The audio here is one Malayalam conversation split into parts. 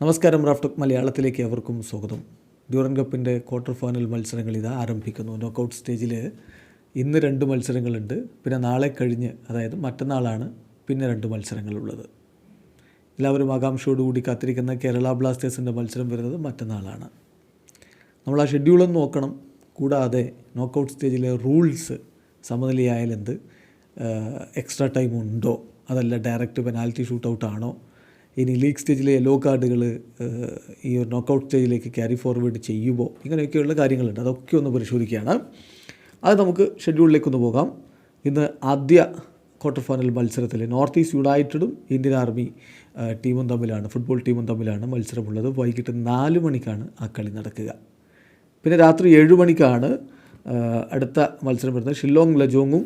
നമസ്കാരം. റാഫ്റ്റോക്ക് മലയാളത്തിലേക്ക് എവർക്കും സ്വാഗതം. ഡ്യൂറൻ കപ്പിൻ്റെ ക്വാർട്ടർ ഫൈനൽ മത്സരങ്ങൾ ഇതാ ആരംഭിക്കുന്നു. നോക്കൗട്ട് സ്റ്റേജിൽ ഇന്ന് 2 മത്സരങ്ങളുണ്ട്. പിന്നെ നാളെ കഴിഞ്ഞ്, അതായത് മറ്റന്നാളാണ് പിന്നെ 2 മത്സരങ്ങളുള്ളത്. എല്ലാവരും ആകാംക്ഷയോടുകൂടി കാത്തിരിക്കുന്ന കേരള ബ്ലാസ്റ്റേഴ്സിൻ്റെ മത്സരം വരുന്നത് മറ്റന്നാളാണ്. നമ്മൾ ആ ഷെഡ്യൂളൊന്ന് നോക്കണം. കൂടാതെ നോക്കൗട്ട് സ്റ്റേജിലെ റൂൾസ് സമനിലയായാൽ എന്ത്, എക്സ്ട്രാ ടൈം ഉണ്ടോ, അതല്ല ഡയറക്റ്റ് പെനാൽറ്റി ഷൂട്ടൗട്ടാണോ, ഇനി ലീഗ് സ്റ്റേജിലെ യെല്ലോ കാർഡുകൾ ഈ ഒരു നോക്കൗട്ട് സ്റ്റേജിലേക്ക് ക്യാരി ഫോർവേഡ് ചെയ്യുമോ, ഇങ്ങനെയൊക്കെയുള്ള കാര്യങ്ങളുണ്ട്. അതൊക്കെ ഒന്ന് പരിശോധിക്കുകയാണ്. അത് നമുക്ക് ഷെഡ്യൂളിലേക്കൊന്ന് പോകാം. ഇന്ന് ആദ്യ ക്വാർട്ടർ ഫൈനൽ മത്സരത്തിൽ നോർത്ത് ഈസ്റ്റ് യുണൈറ്റഡും ഇന്ത്യൻ ആർമി ടീമും തമ്മിലാണ്, ഫുട്ബോൾ ടീമും തമ്മിലാണ് മത്സരമുള്ളത്. വൈകിട്ട് 4 മണിക്കാണ് ആ കളി നടക്കുക. പിന്നെ രാത്രി 7 മണിക്കാണ് അടുത്ത മത്സരം വരുന്നത്. ഷില്ലോങ് ലജോങ്ങും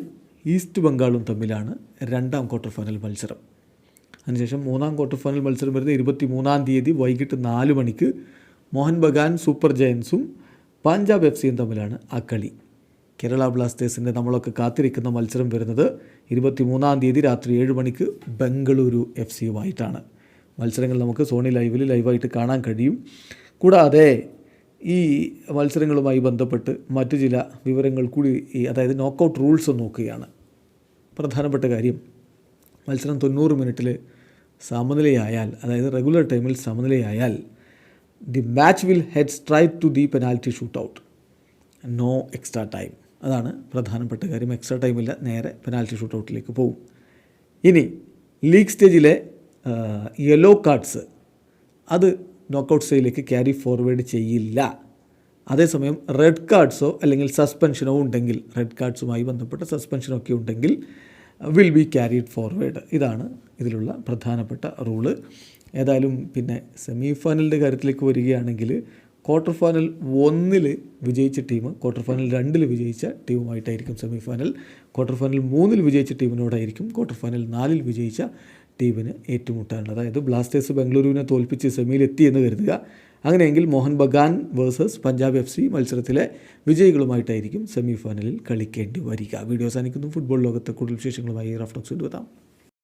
ഈസ്റ്റ് ബംഗാളും തമ്മിലാണ് 2ാം ക്വാർട്ടർ ഫൈനൽ മത്സരം. അതിനുശേഷം 3ാം ക്വാർട്ടർ ഫൈനൽ മത്സരം വരുന്നത് 23-ാം തീയതി വൈകിട്ട് 4 മണിക്ക് മോഹൻ ബഗാൻ സൂപ്പർ ജയൻസും പഞ്ചാബ് എഫ് സിയും തമ്മിലാണ് ആ കളി. കേരള ബ്ലാസ്റ്റേഴ്സിൻ്റെ നമ്മളൊക്കെ കാത്തിരിക്കുന്ന മത്സരം വരുന്നത് 23-ാം തീയതി രാത്രി 7 മണിക്ക് ബംഗളൂരു എഫ് സിയുമായിട്ടാണ്. മത്സരങ്ങൾ നമുക്ക് സോണി ലൈവായിട്ട് കാണാൻ കഴിയും. കൂടാതെ ഈ മത്സരങ്ങളുമായി ബന്ധപ്പെട്ട് മറ്റു ചില വിവരങ്ങൾ കൂടി, അതായത് നോക്കൗട്ട് റൂൾസ് നോക്കുകയാണ്. പ്രധാനപ്പെട്ട കാര്യം, മത്സരം 90 മിനിറ്റിൽ സമനിലയായാൽ, അതായത് റെഗുലർ ടൈമിൽ സമനിലയായാൽ the match will head straight to the penalty shootout, no extra time. അതാണ് പ്രധാനപ്പെട്ട കാര്യം. എക്സ്ട്രാ ടൈമില്ല, നേരെ പെനാൽറ്റി ഷൂട്ടൗട്ടിലേക്ക് പോകും. ഇനി ലീഗ് സ്റ്റേജിലെ യെല്ലോ കാർഡ്സ് അത് നോക്കൗട്ട് സ്റ്റേജിലേക്ക് ക്യാരി ഫോർവേഡ് ചെയ്യില്ല. അതേസമയം റെഡ് കാർഡ്സോ അല്ലെങ്കിൽ സസ്പെൻഷനോ ഉണ്ടെങ്കിൽ, റെഡ് കാർഡ്സുമായി ബന്ധപ്പെട്ട സസ്പെൻഷനൊക്കെ ഉണ്ടെങ്കിൽ വിൽ ബി ക്യാരിഡ് ഫോർവേഡ്. ഇതാണ് ഇതിലുള്ള പ്രധാനപ്പെട്ട റൂള്. ഏതായാലും പിന്നെ സെമി ഫൈനലിൻ്റെ കാര്യത്തിലേക്ക് വരികയാണെങ്കിൽ, ക്വാർട്ടർ ഫൈനൽ 1-ൽ വിജയിച്ച ടീം ക്വാർട്ടർ ഫൈനൽ 2-ൽ വിജയിച്ച ടീമുമായിട്ടായിരിക്കും സെമി ഫൈനൽ. ക്വാർട്ടർ ഫൈനൽ 3-ൽ വിജയിച്ച ടീമിനോടായിരിക്കും ക്വാർട്ടർ ഫൈനൽ 4-ൽ വിജയിച്ച ടീമിന് ഏറ്റുമുട്ടാനുള്ളത്. അതായത് ബ്ലാസ്റ്റേഴ്സ് ബംഗളൂരുവിനെ തോൽപ്പിച്ച് സെമിയിലെത്തി എന്ന് കരുതുക. അങ്ങനെയെങ്കിൽ Mohun Bagan versus Punjab F C മത്സരത്തിലെ വിജയികളുമായിട്ടായിരിക്കും സെമി ഫൈനലിൽ കളിക്കേണ്ടി വരിക. വീഡിയോ അവസാനിക്കുന്നു. ഫുട്ബോൾ ലോകത്തെ കൂടുതൽ വിശേഷങ്ങളുമായി റാഫ്റ്റോക്സ് കൊണ്ടുവരാം.